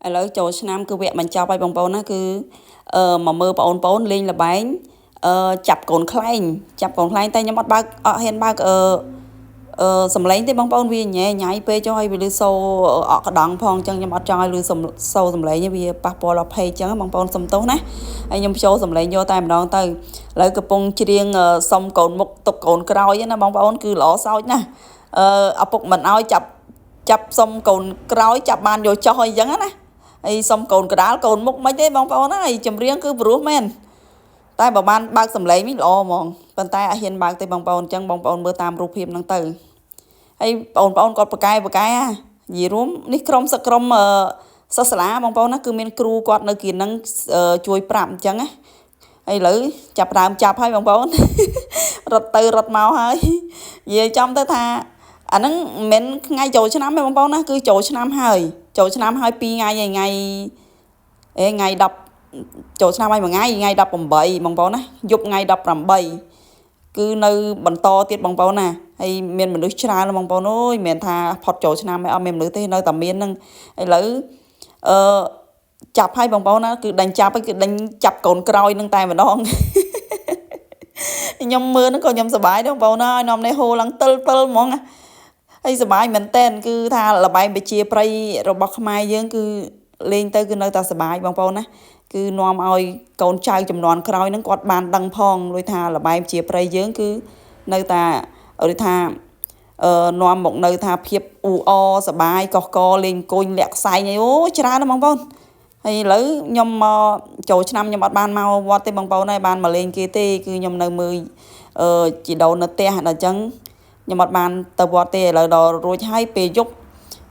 ឥឡូវចូលឆ្នាំគឺវគ្គបញ្ចប់ហើយបងប្អូនណាគឺមកមើលបងប្អូនលេងល្បែងចាប់កូនខ្លែងតែខ្ញុំអត់ហ៊ានបើកសំឡេងទេបងប្អូនវាញ៉ៃញ៉ៃពេកចុះហើយវាលឺសូអកក្តង់ផងអញ្ចឹងខ្ញុំអត់ចង់ឲ្យលឺសូសំឡេងវាប៉ះពាល់ដល់ពេកអញ្ចឹងបងប្អូនសុំទោសណាហើយខ្ញុំចូលសំឡេងយកតែម្ដងទៅឥឡូវកំពុងច្រៀងសុំកូនមុខទុកកូនក្រោយណាបងប្អូនគឺល្អសោចណាឪពុកមិនឲ្យចាប់សុំកូនក្រោយចាប់បានយកចោះអីចឹងណាហើយសុំកូនកដាលកូនមុខមិនទេបងប្អូនហើយចម្រៀងគឺព្រោះមែនតែបើបានបើកសំឡេងវិញល្អហ្មងប៉ុន្តែអត់ហ៊ានបើកទេបងប្អូនអញ្ចឹងបងប្អូនមើលតាមរូបភាពហ្នឹងទៅហើយបងប្អូនគាត់ប្រកែនិយាយរួមនេះក្រុមសិស្សសាលាបងប្អូនណាគឺមានគ្រូគាត់នៅគៀនហ្នឹងជួយប្រាប់អញ្ចឹងណាហើយឥឡូវចាប់ដើមចាប់ហើយបងប្អូនរត់ទៅរត់មកហើយនិយាយចំទៅថាអាហ្នឹងមិនមែនថ្ងៃចូលឆ្នាំទេបងប្អូនណាគឺចូលឆ្នាំហើយ2ថ្ងៃហើយថ្ងៃ10ចូលឆ្នាំហើយមួយថ្ងៃ18បងប្អូនណាយប់ថ្ងៃ18គឺនៅបន្តទៀតបងប្អូនណាហើយមានមនុស្សច្រើនបងប្អូនអើយមិនមែនថាផុតចូលឆ្នាំទេអត់មានមនុស្សទេនៅតែមានហ្នឹងឥឡូវចាប់ហើយបងប្អូនណាគឺដេញចាប់ហើយគឺដេញចាប់កូនក្រោយហ្នឹងតែម្ដងខ្ញុំមើលហ្នឹងក៏ខ្ញុំសប្បាយដែរបងប្អូនអើយនាំនេះហូរឡើងទិលហ្មងហើយសប្បាយមែនតើគឺថាល្បែងប្រជាប្រិយរបស់ខ្មែរយើងគឺលេងទៅគឺនៅតែសប្បាយបងប្អូនណាគឺនាំឲ្យកូនចៅចំនួនក្រោយហ្នឹងគាត់បានដឹងផងលុយថាល្បែងប្រជាប្រិយយើងគឺនៅតែឬថានាំមកនៅថាភាពអ៊ូអសប្បាយកកកលេងអង្គុញលាក់ខ្សែងអីអូច្រើនណាស់បងប្អូនហើយឥឡូវខ្ញុំមកចូលឆ្នាំខ្ញុំអត់បានមកវត្តទេបងប្អូនហើយបានមកលេងគេទេគឺខ្ញុំនៅមើលជីដូននៅផ្ទះដល់អញ្ចឹងខ្ញុំអត់បានទៅវត្តទេឥឡូវដល់រួចហើយពេលយប់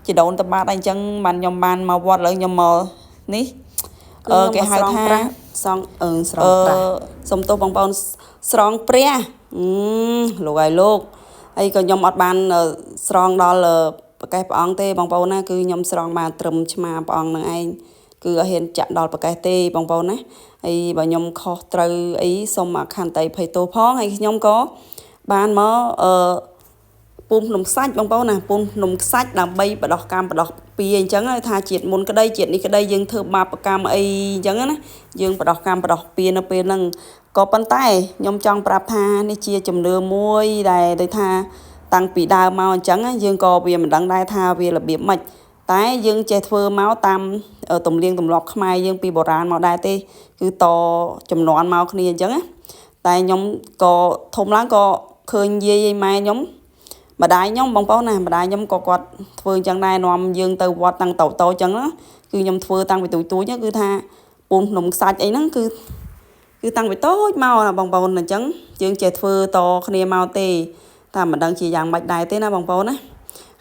ជីដូនទៅបាត់ហើយអញ្ចឹងបានខ្ញុំបានមកវត្តឥឡូវខ្ញុំមកនេះគេហៅថាស្រង់ប្រាស់សុំទោសបងប្អូនស្រង់ព្រះលោកហើយលោកហើយក៏ខ្ញុំអត់បានស្រង់ដល់ប្រកេះព្រះអង្គទេបងប្អូនណាគឺខ្ញុំស្រង់បានត្រឹមឆ្មាព្រះអង្គនឹងឯងគឺអត់ហ៊ានចាក់ដល់ប្រកេះទេបងប្អូនណាហើយបើខ្ញុំខុសត្រូវអីសូមអខន្តីភ័យទោសផងហើយខ្ញុំក៏បានមកពូនភ្នំខ្សាច់បងប្អូនណាពូនភ្នំខ្សាច់ដើម្បីបដោះកម្មបដោះពៀអញ្ចឹងថាជាតិមុនក្តីជាតិនេះក្តីយើងធ្វើបាបកម្មអីអញ្ចឹងណាយើងបដោះកម្មបដោះពៀនៅពេលហ្នឹងក៏ប៉ុន្តែខ្ញុំចង់ប្រាប់ថានេះជាជំនឿមួយដែលដូចថាតាំងពីដើមមកអញ្ចឹងយើងក៏វាមិនដឹងដែរថាវារបៀបម៉េចតែយើងចេះធ្វើមកតាមទំនៀមទម្លាប់ខ្មែរយើងពីបុរាណមកដែរទេគឺតចំនួនមកគ្នាអញ្ចឹងណាតែខ្ញុំក៏ធំឡើងក៏ឃើញយាយម៉ែខ្ញុំម្ដាយខ្ញុំបងប្អូនណាម្ដាយខ្ញុំក៏គាត់ធ្វើអញ្ចឹងដែរនាំយើងទៅវត្តតាំងតូចអញ្ចឹងណាគឺខ្ញុំធ្វើតាំងពីទូចគឺថាពូនភ្នំខ្សាច់អីហ្នឹងគឺតាំងពីតូចមកណាបងប្អូនអញ្ចឹងយើងចេះធ្វើតគ្នាមកទេតែមិនដឹងជាយ៉ាងម៉េចដែរទេណាបងប្អូនណា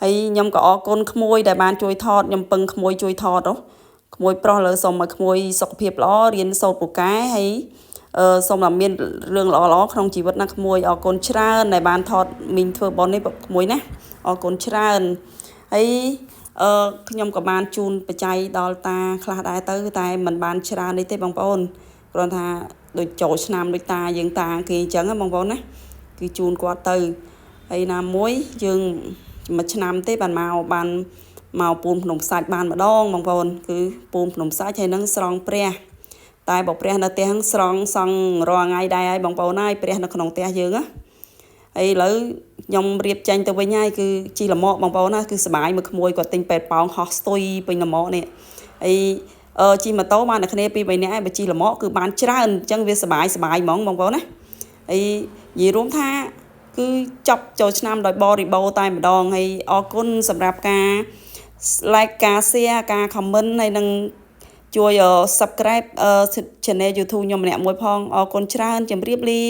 ហើយខ្ញុំក៏អរគុណក្មួយដែលបានជួយថតខ្ញុំពឹងក្មួយជួយថតក្មួយប្រុសលើសូមឲ្យក្មួយសុខភាពល្អរៀនសូត្រពូកែហើយសូមឲ្យមានរឿងល្អក្នុងជីវិតណាក្មួយអរគុណច្រើនដែលបានថតមីងធ្វើប៉ុននេះក្មួយណាអរគុណច្រើនហើយខ្ញុំក៏បានជូនបច្ច័យដល់តាខ្លះដែរទៅតែមិនបានច្រើននេះទេបងប្អូនគ្រាន់ថាដូចចូលឆ្នាំដូចតាយើងតាគេអញ្ចឹងណាបងប្អូនណាគឺជូនគាត់ទៅហើយណាមួយយើងមួយឆ្នាំទេបានមកពូនភ្នំខ្សាច់បានម្ដងបងប្អូនគឺពូនភ្នំខ្សាច់ហើយនឹងស្រង់ព្រះតែបើព្រះនៅផ្ទះស្រង់សង់រាល់ថ្ងៃដែរហើយបងប្អូនហើយព្រះនៅក្នុងផ្ទះយើងណាហើយឥឡូវខ្ញុំរៀបចេញទៅវិញហើយគឺជីលម៉កបងប្អូនណាគឺសបាយមួយក្មួយគាត់ទិញពេទ្យប៉ោងហោះស្ទុយពេញលម៉កនេះហើយជីម៉ូតូបានតែគ្នា2 3នាក់ហើយបើជីលម៉កគឺបានច្រើនអញ្ចឹងវាសបាយហ្មងបងប្អូនណាហើយនិយាយរួមថាគឺចាប់ចូលឆ្នាំដោយបរិបូរតែម្ដងហើយអរគុណសម្រាប់ការ like ការ share ការ comment ហើយនឹងជួយ subscribe channel YouTube ខ្ញុំម្នាក់មួយផងអរគុណច្រើនជម្រាបលា